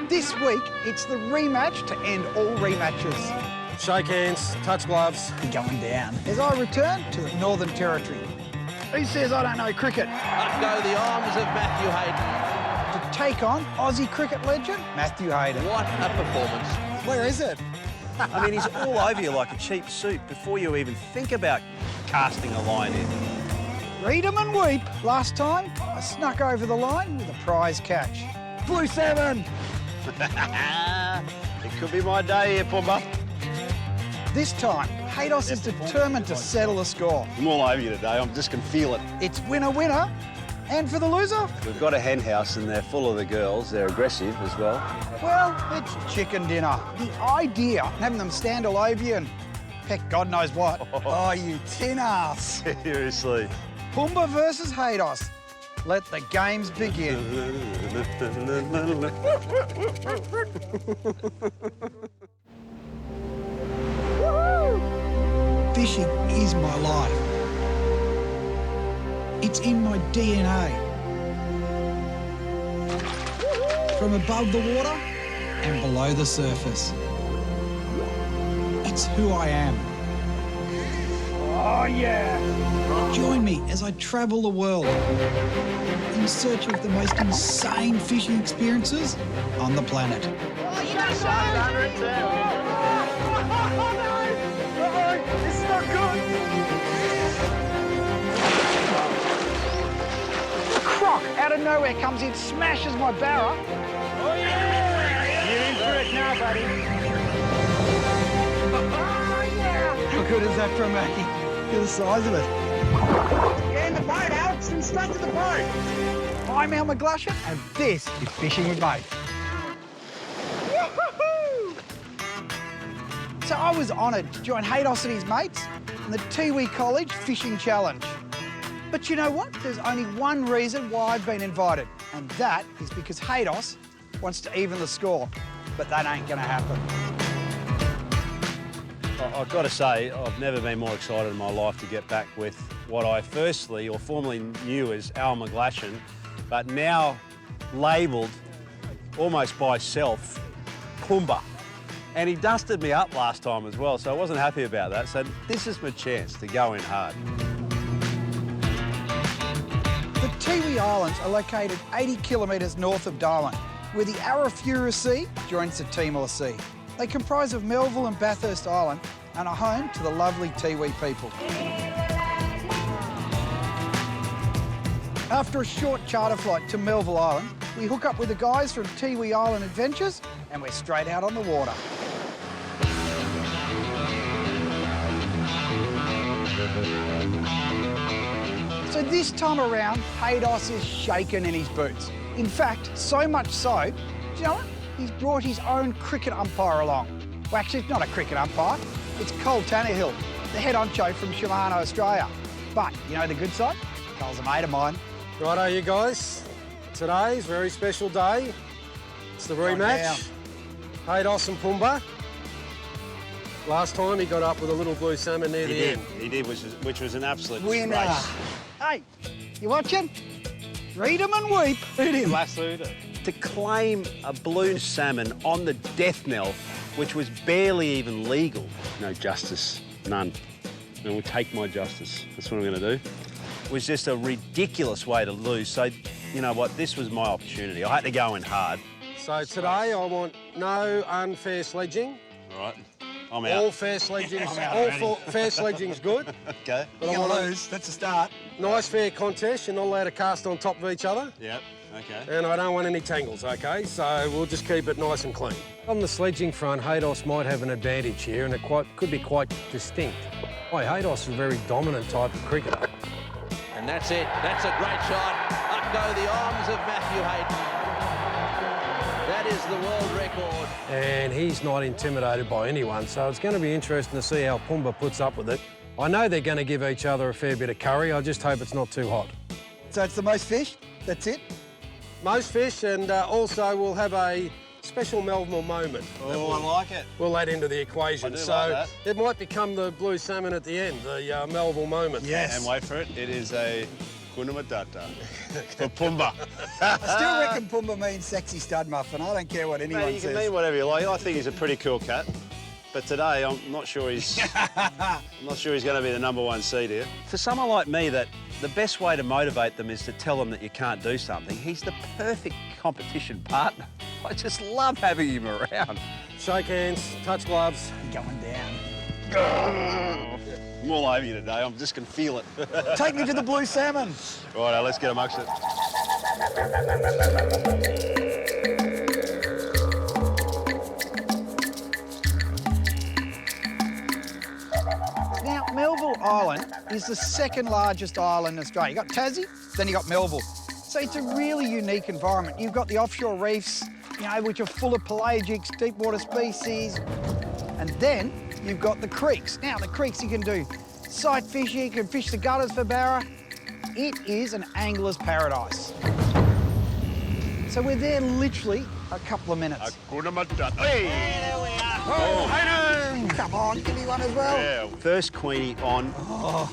This week, it's the rematch to end all rematches. Shake hands, touch gloves. You're going down. As I return to the Northern Territory. Who says I don't know cricket? Up go the arms of Matthew Hayden. To take on Aussie cricket legend, Matthew Hayden. What a performance. Where is it? I mean, he's all over you like a cheap suit before you even think about casting a line in. Read 'em and weep. Last time, I snuck over the line with a prize catch. Blue salmon! It could be my day here, Pumba. This time, Haydos is determined to settle the score. I'm all over you today. I just can feel it. It's winner, winner. And for the loser? We've got a hen house and they're full of the girls. They're aggressive as well. Well, it's chicken dinner. The idea, having them stand all over you and heck, God knows what. Oh, you tin ass. Seriously. Pumba versus Haydos. Let the games begin. Fishing is my life. It's in my DNA. From above the water and below the surface. It's who I am. Oh, yeah. Join me as I travel the world in search of the most insane fishing experiences on the planet. Oh, you got This is not good. A croc out of nowhere comes in, smashes my barra. Oh, yeah. You're in for it now, buddy. Oh, yeah. How good is that from Mackie? Look at the size of it. Get in the boat, Alex, and straight to the boat. I'm McGlashan, and this is Fishing with Mate. So I was honoured to join Haydos and his mates in the Tiwi College Fishing Challenge. But you know what? There's only one reason why I've been invited, and that is because Haydos wants to even the score. But that ain't going to happen. I've got to say, I've never been more excited in my life to get back with what I firstly or formerly knew as McGlashan, but now labelled almost by self, Pumba. And he dusted me up last time as well, so I wasn't happy about that. So this is my chance to go in hard. The Tiwi Islands are located 80 kilometres north of Darwin, where the Arafura Sea joins the Timor Sea. They comprise of Melville and Bathurst Island and are home to the lovely Tiwi people. After a short charter flight to Melville Island, we hook up with the guys from Tiwi Island Adventures and we're straight out on the water. So this time around, Haydos is shaken in his boots. In fact, so much so, do you know what? He's brought his own cricket umpire along. Well, actually, it's not a cricket umpire. It's Cole Tannehill, the head honcho from Shimano, Australia. But you know the good side? Cole's a mate of mine. Righto, you guys. Today's a very special day. It's the rematch. Haydos and Pumba. Last time he got up with a little blue salmon near the end. He did, which was an absolute Winner. disgrace. Hey, you watching? Read 'em and weep. Read him. To claim a blue salmon on the death knell, which was barely even legal. No justice, none. And we'll take my justice. That's what I'm going to do. It was just a ridiculous way to lose. So, you know what? This was my opportunity. I had to go in hard. So today I want no unfair sledging. All right. I'm out. All fair sledging. Fair sledging's good. Okay. But You're I gonna want lose. That's a start. a nice fair contest. You're not allowed to cast on top of each other. Yep. Okay. And I don't want any tangles, OK? So we'll just keep it nice and clean. On the sledging front, Haydos might have an advantage here, and it could be quite distinct. Boy, Haydos is a very dominant type of cricketer. And that's it. That's a great shot. Up go the arms of Matthew Hayden. That is the world record. And he's not intimidated by anyone, so it's going to be interesting to see how Pumba puts up with it. I know they're going to give each other a fair bit of curry. I just hope it's not too hot. So it's the most fish? That's it? Most fish, and also we'll have a special Melville moment. Oh, I like it. We'll add into the equation. I do So like that. it might become the blue salmon at the end, the Melville moment. Yes. And wait for it. It is a Hakuna Matata. For Pumba. I still reckon Pumba means sexy stud muffin. I don't care what anyone Mate, you can says. mean whatever you like. I think he's a pretty cool cat. But today, I'm not sure he's going to be the #1 seed here. For someone like me, that the best way to motivate them is to tell them that you can't do something. He's the perfect competition partner. I just love having him around. Shake hands, touch gloves. You're going down. I'm all over you today. I'm just going to feel it. Take me to the blue salmon. Righto, let's get amongst it. Now, Melville Island is the second largest island in Australia. You got Tassie, then you got Melville. So it's a really unique environment. You've got the offshore reefs, you know, which are full of pelagics, deep water species. And then you've got the creeks. Now, the creeks you can do sight fishing, you can fish the gutters for barra. It is an angler's paradise. So we're there literally a couple of minutes. Hakuna Matata. Hey! There we are. Oh, Hayden! Come on, give me one as well. Yeah. First Queenie on,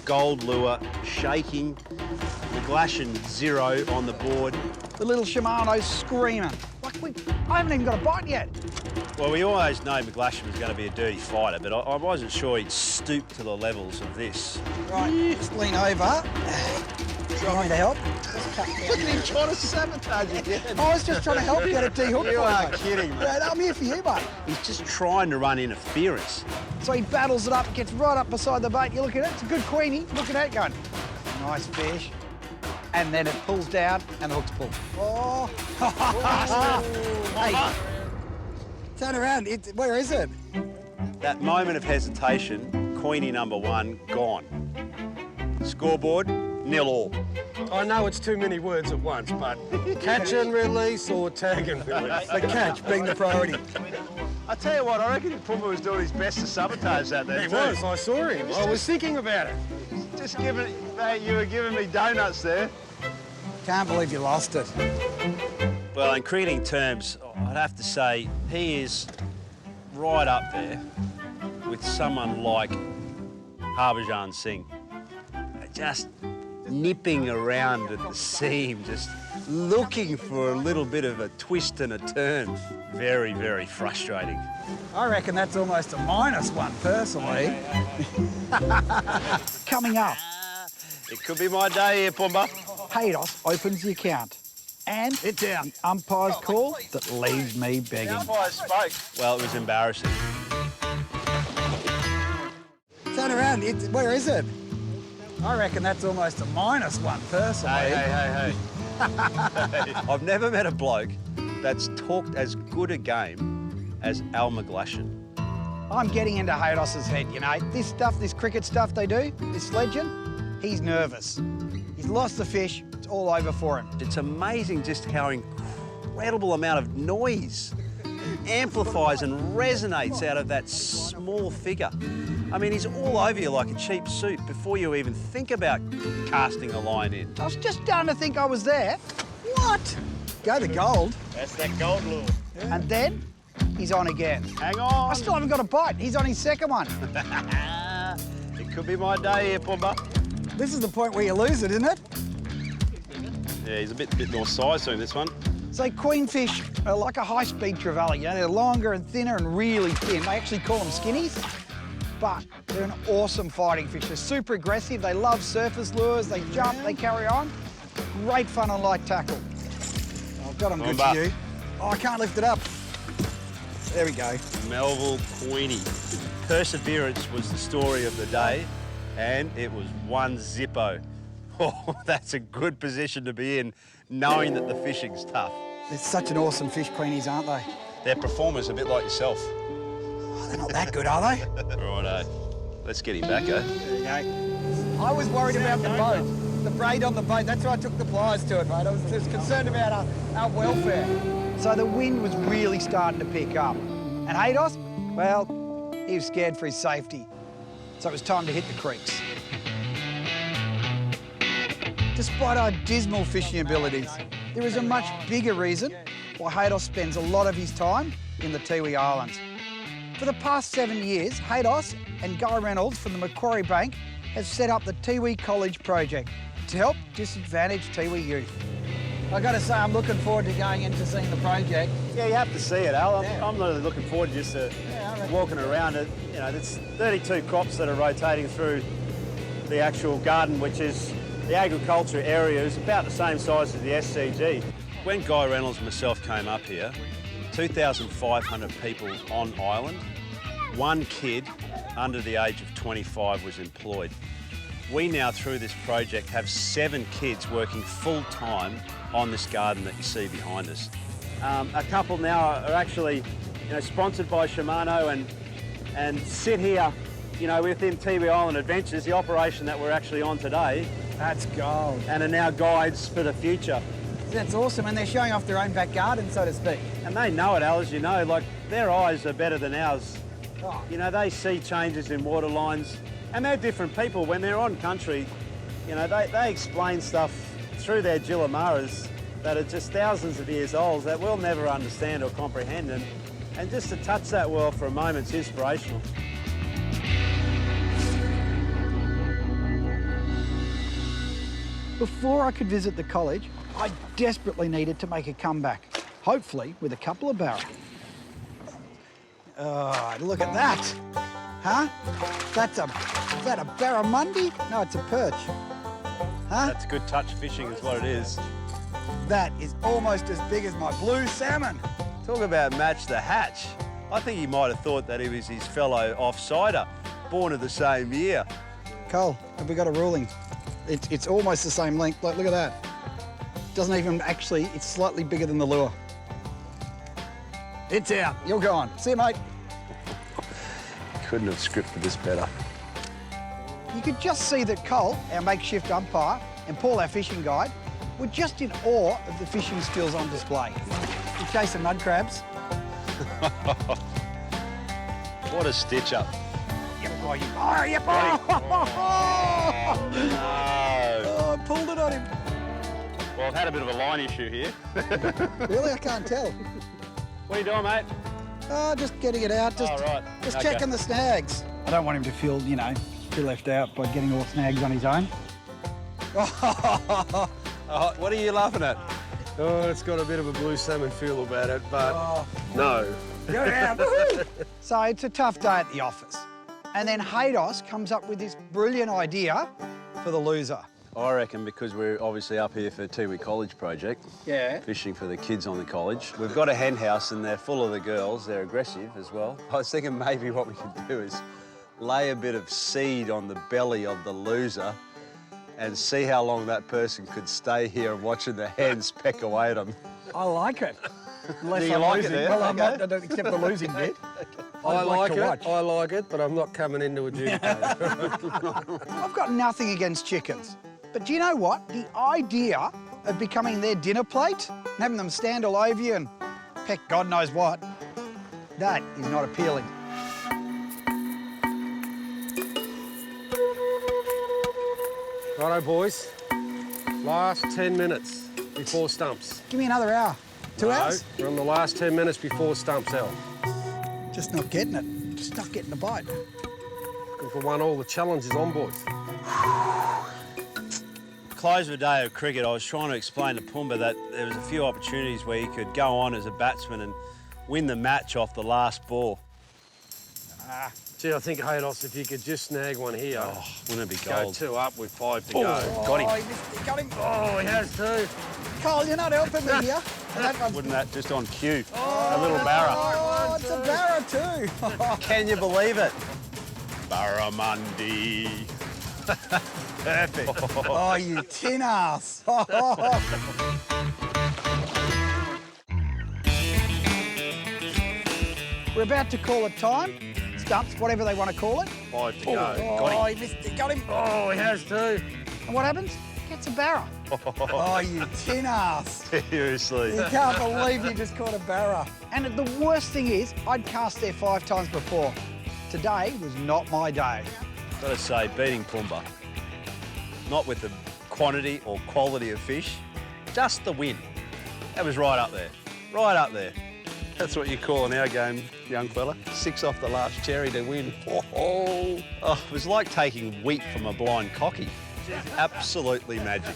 gold lure, shaking, McGlashan 0 on the board. The little Shimano's screaming. Like I haven't even got a bite yet. Well, we always know McGlashan was going to be a dirty fighter, but I wasn't sure he'd stoop to the levels of this. Right, just lean over. Trying to help. Look at him trying to sabotage again. I was just trying to help get a D-hook. You are kidding, mate. Yeah, I'm here for you, mate. He's just trying to run interference. So he battles it up, gets right up beside the bait. You look at it, it's a good Queenie. Look at that going. Nice fish. And then it pulls down and the hook's pulled. Oh. Hey, turn around. Where is it? That moment of hesitation, Queenie #1 gone. Scoreboard, 0-all. I know it's too many words at once, but catch and release or tag and release. The catch being the priority. I tell you what, I reckon Pumba was doing his best to sabotage that there He too. was, I saw him. I was thinking about it. Just giving, mate, you were giving me donuts there. Can't believe you lost it. Well, in cricketing terms, I'd have to say he is right up there with someone like Harbhajan Singh. Just nipping around at the seam, just looking for a little bit of a twist and a turn. Very, very frustrating. I reckon that's almost a -1, personally. Coming up, It could be my day here, Pumba. Haydos opens the account. And it's down. The umpire's call that leaves me begging. I spoke. Well, it was embarrassing. Turn around. Where is it? I reckon that's almost a -1, personally. Hey. I've never met a bloke that's talked as good a game as Al McGlashan. I'm getting into Haydos's head, you know. This stuff, this cricket stuff they do, this sledging, he's nervous. He's lost the fish, it's all over for him. It's amazing just how incredible amount of noise amplifies and resonates out of that small figure. I mean, he's all over you like a cheap suit before you even think about casting a line in. I was just starting to think I was there. What? Go the gold. That's that gold lure. And then he's on again. Hang on. I still haven't got a bite. He's on his second one. It could be my day here, Pumba. This is the point where you lose it, isn't it? Yeah, he's a bit more size to him, this one. So queenfish are like a high-speed trevally. You know, they're longer and thinner and really thin. They actually call them skinnies, but they're an awesome fighting fish. They're super aggressive. They love surface lures. They jump, they carry on. Great fun on light tackle. Oh, I've got them good for you. Oh, I can't lift it up. There we go. Melville Queenie. Perseverance was the story of the day, and it was 1 zippo. Oh, that's a good position to be in, knowing that the fishing's tough. They're such an awesome fish, queenies, aren't they? They're performers a bit like yourself. Oh, they're not that good, are they? Righto. Let's get him back, eh? There you go. I was worried about the boat, the braid on the boat. That's why I took the pliers to it, mate. I was just concerned about our welfare. So the wind was really starting to pick up. And Haydos, well, he was scared for his safety. So it was time to hit the creeks. Despite our dismal fishing abilities, there is a much bigger reason why Haydos spends a lot of his time in the Tiwi Islands. For the past 7 years, Haydos and Guy Reynolds from the Macquarie Bank have set up the Tiwi College Project to help disadvantaged Tiwi youth. I got to say, I'm looking forward to going in to seeing the project. Yeah, you have to see it, Al. Yeah. I'm really looking forward to just I reckon. walking around it. You know, there's 32 crops that are rotating through the actual garden, which is the agriculture area is about the same size as the SCG. When Guy Reynolds and myself came up here, 2,500 people on island, one kid under the age of 25 was employed. We now, through this project, have 7 kids working full-time on this garden that you see behind us. A couple now are actually, sponsored by Shimano and sit here, within Tiwi Island Adventures, the operation that we're actually on today. That's gold. And are now guides for the future. That's awesome, and they're showing off their own back garden, so to speak. And they know it, Al, as you know, like their eyes are better than ours. Oh. They see changes in water lines, and they're different people. When they're on country, they explain stuff through their Gillamaras that are just thousands of years old that we'll never understand or comprehend. And just to touch that world for a moment is inspirational. Before I could visit the college, I desperately needed to make a comeback, hopefully with a couple of barra. Oh, look at that. Huh? Is that a barramundi? No, it's a perch. Huh? That's good touch fishing is what it is. That is almost as big as my blue salmon. Talk about match the hatch. I think he might have thought that he was his fellow offsider, born of the same year. Cole, have we got a ruling? It's almost the same length. Look at that. Doesn't even actually, it's slightly bigger than the lure. It's out. You're gone. See you, mate. Couldn't have scripted this better. You could just see that Cole, our makeshift umpire, and Paul, our fishing guide, were just in awe of the fishing skills on display. We're chasing mud crabs. What a stitch up. Yep, oh, yep. Oh, I pulled it on him. Well, I've had a bit of a line issue here. Really? I can't tell. What are you doing, mate? Oh, just getting it out. Just right. Okay. checking the snags. I don't want him to feel, feel left out by getting all snags on his own. Oh, what are you laughing at? Oh, it's got a bit of a blue salmon feel about it, but no. Get out. So it's a tough day at the office. And then Haydos comes up with this brilliant idea for the loser. I reckon because we're obviously up here for Tiwi College project, Yeah. fishing for the kids on the college. We've got a hen house and they're full of the girls. They're aggressive as well. I was thinking maybe what we could do is lay a bit of seed on the belly of the loser and see how long that person could stay here and watching the hens peck away at them. I like it. Unless Do you I'm like it losing. there? Well, I'm Okay. not, I don't accept the losing bit. I like to watch. it, I like it, but I'm not coming into adjudicate. I've got nothing against chickens. But do you know what? The idea of becoming their dinner plate and having them stand all over you and peck God knows what, that is not appealing. Righto, boys. Last 10 minutes before stumps. Give me another hour. 2 hours? No, we're on the last 10 minutes before stumps, Al. Just not getting it. Just not getting the bite. Looking for one all the challenges on, boys. Close of a day of cricket, I was trying to explain to Pumba that there was a few opportunities where he could go on as a batsman and win the match off the last ball. Gee, I think, Haydos, if you could just snag one here. Oh, wouldn't it be Go gold? 2 up with 5 to go. Got him. Oh, he got him. Oh, he has too. Cole, you're not helping me here. That one's... Wouldn't that just on cue? A little barra. Oh, it's a barra too. Can you believe it? Barramundi. Perfect. Oh, you tin ass. We're about to call it time. Stumps, whatever they want to call it. 5 to go. Oh, he missed it. Got him. Oh, he has too. And what happens? Gets a barra. Oh, you tin ass. Seriously. You can't believe you just caught a barra. And the worst thing is, I'd cast there 5 times before. Today was not my day. Gotta say, beating Pumba, not with the quantity or quality of fish, just the win. That was right up there. Right up there. That's what you call in our game, young fella. 6 off the last cherry to win. Oh, it was like taking wheat from a blind cocky. Absolutely magic.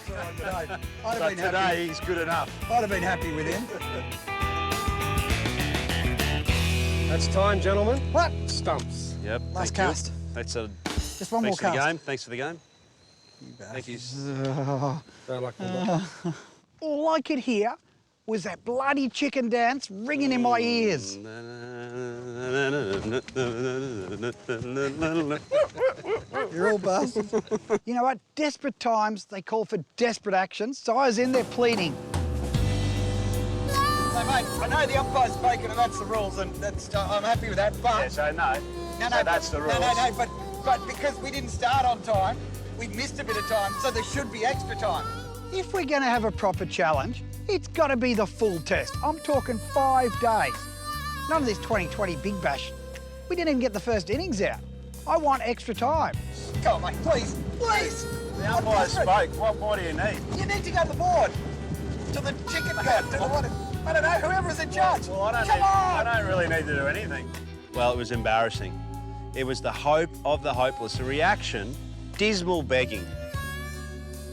But Today he's good enough. I'd have been happy with him. That's time, gentlemen. What? Stumps. Yep. Last thank you. cast. That's a. Just one more Thanks for the cast. game. Thanks for the game. Thank you. Don't like Pumba. All I could hear was that bloody chicken dance ringing in my ears. You're all bastards. You know what? Desperate times, they call for desperate actions, so I was in there pleading. So, mate, I know the umpire's spoken and that's the rules, and that's I'm happy with that, but... Yeah, so no. No, So that's the rules. No, but because we didn't start on time, we missed a bit of time, so there should be extra time. If we're going to have a proper challenge, it's got to be the full test. I'm talking 5 days. None of this 2020 Big Bash. We didn't even get the first innings out. I want extra time. Come on, mate, please, please! The umpire spoke. What more do you need? You need to go to the board, to the chicken gun, to the what? I don't know, whoever's in charge. Well, I don't really need to do anything. Well, it was embarrassing. It was the hope of the hopeless, a reaction, dismal begging.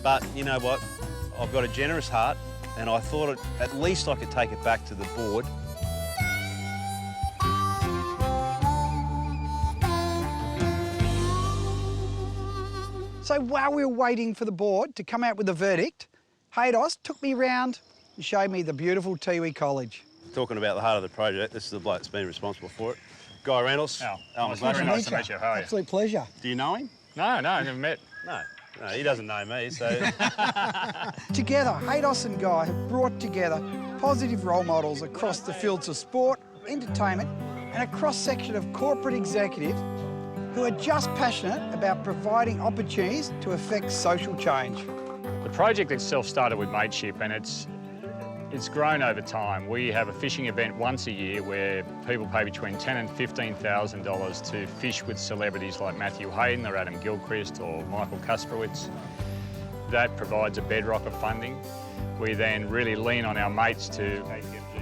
But you know what? I've got a generous heart, and I thought at least I could take it back to the board. So while we were waiting for the board to come out with the verdict, Haydos took me round and showed me the beautiful Tiwi College. Talking about the heart of the project, this is the bloke that's been responsible for it. Guy Reynolds. Very nice to meet you. How are you? Absolute pleasure. Do you know him? No, I've never met. No, he doesn't know me, so... Together, Haydos and Guy have brought together positive role models across the fields of sport, entertainment, and a cross-section of corporate executives who are just passionate about providing opportunities to affect social change. The project itself started with mateship, and it's grown over time. We have a fishing event once a year where people pay between $10,000 and $15,000 to fish with celebrities like Matthew Hayden or Adam Gilchrist or Michael Kasprowitz. That provides a bedrock of funding. We then really lean on our mates to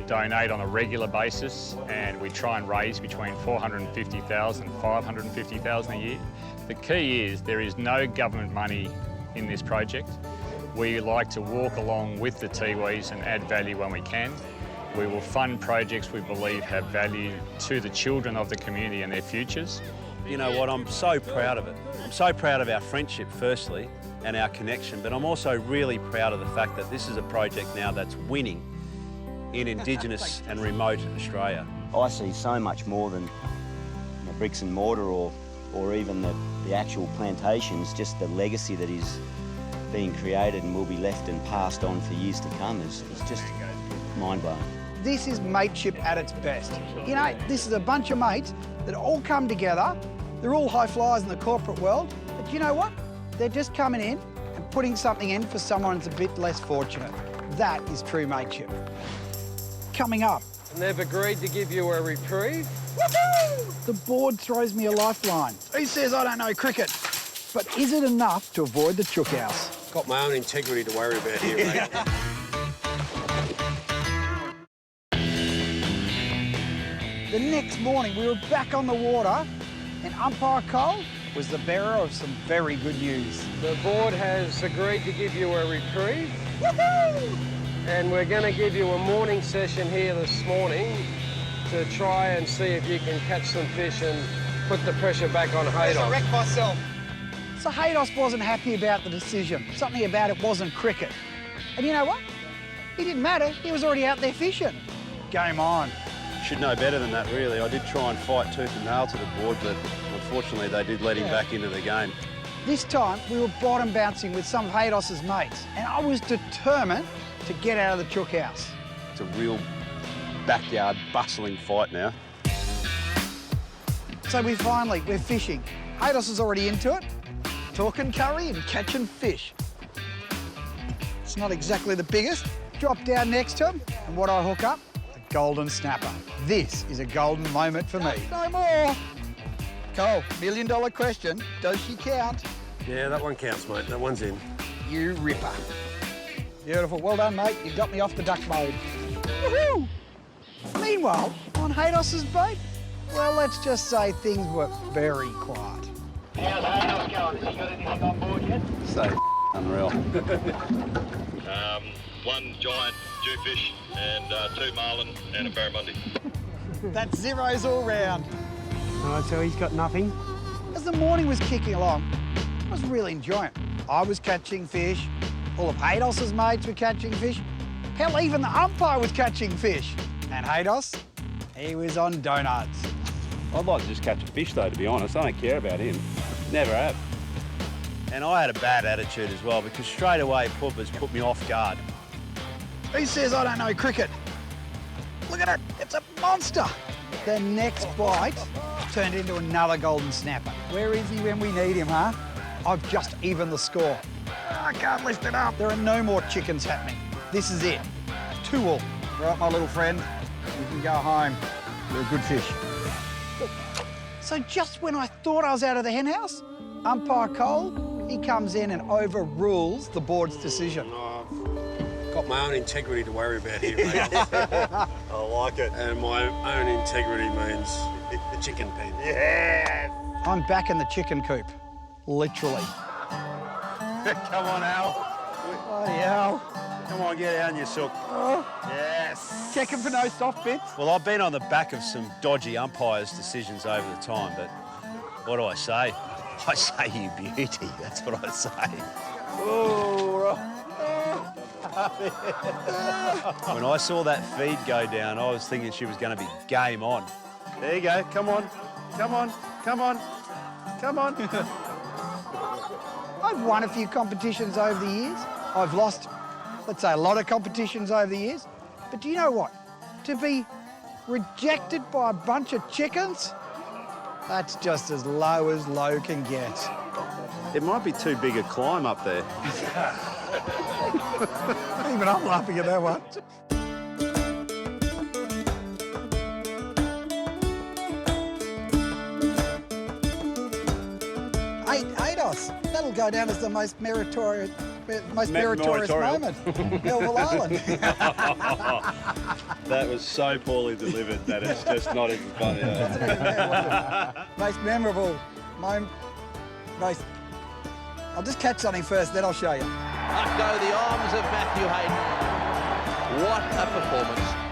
donate on a regular basis, and we try and raise between $450,000 and $550,000 a year. The key is there is no government money in this project. We like to walk along with the Tiwis and add value when we can. We will fund projects we believe have value to the children of the community and their futures. You know what, I'm so proud of it. I'm so proud of our friendship, firstly, and our connection, but I'm also really proud of the fact that this is a project now that's winning in Indigenous and remote Australia. I see so much more than bricks and mortar or even the actual plantations, just the legacy that is being created and will be left and passed on for years to come is just mind-blowing. This is mateship at its best. You know, this is a bunch of mates that all come together. They're all high flyers in the corporate world, but you know what? They're just coming in and putting something in for someone that's a bit less fortunate. That is true mateship. Coming up. And they've agreed to give you a reprieve. Woohoo! The board throws me a lifeline. Who says I don't know cricket? But is it enough to avoid the chook house? Got my own integrity to worry about here, mate. The next morning, we were back on the water, and umpire Cole was the bearer of some very good news. The board has agreed to give you a reprieve. Woohoo! And we're going to give you a morning session here this morning to try and see if you can catch some fish and put the pressure back on I Haydos. wrecked myself. So Haydos wasn't happy about the decision. Something about it wasn't cricket. And you know what? It didn't matter. He was already out there fishing. Game on. Should know better than that, really. I did try and fight tooth and nail to the board, but unfortunately they did let him back into the game. This time, we were bottom bouncing with some of Haydos's mates, and I was determined to get out of the chook house. It's a real backyard bustling fight now. So we're fishing. Haydos is already into it, talking curry and catching fish. It's not exactly the biggest. Drop down next to him, and what I hook up? A golden snapper. This is a golden moment for me. No more. Cole, $1 million question. Does she count? Yeah, that one counts, mate. That one's in. You ripper. Beautiful. Well done, mate. You got me off the duck mode. Woohoo! Meanwhile, on Haydos's boat, well, let's just say things were very quiet. How's Haydos going? Has he got anything on board yet? So Unreal. One giant jewfish and 2 marlin and a barramundi. That's zeros all round. All right, so he's got nothing. As the morning was kicking along, I was really enjoying it. I was catching fish. All of Haydos' mates were catching fish. Hell, even the umpire was catching fish. And Haydos, he was on donuts. I'd like to just catch a fish though, to be honest. I don't care about him. Never have. And I had a bad attitude as well because straight away Pumbaa's put me off guard. He says I don't know cricket. Look at it, it's a monster. The next bite turned into another golden snapper. Where is he when we need him, huh? I've just evened the score. I can't lift it up. There are no more chickens happening. This is it. 2-all. Right, my little friend, you can go home. You're a good fish. So just when I thought I was out of the hen house, umpire Cole, he comes in and overrules the board's decision. Got my own integrity to worry about here, mate. I like it. And my own integrity means the chicken pen. Yeah. I'm back in the chicken coop, literally. Come on, Al. Bloody hell. Come on, get out in your silk. Yes. Checking for no soft bits. Well, I've been on the back of some dodgy umpires' decisions over the time, but what do I say? I say you beauty, that's what I say. When I saw that feed go down, I was thinking she was going to be game on. There you go, come on, come on, come on, come on. I've won a few competitions over the years. I've lost, let's say, a lot of competitions over the years. But do you know what? To be rejected by a bunch of chickens, that's just as low can get. It might be too big a climb up there. Even I'm laughing at that one. Haydos, that'll go down as the most meritorious moment. Melville Island. That was so poorly delivered that it's just not even funny. Most memorable moment. I'll just catch something first, then I'll show you. Up go the arms of Matthew Hayden. What a performance.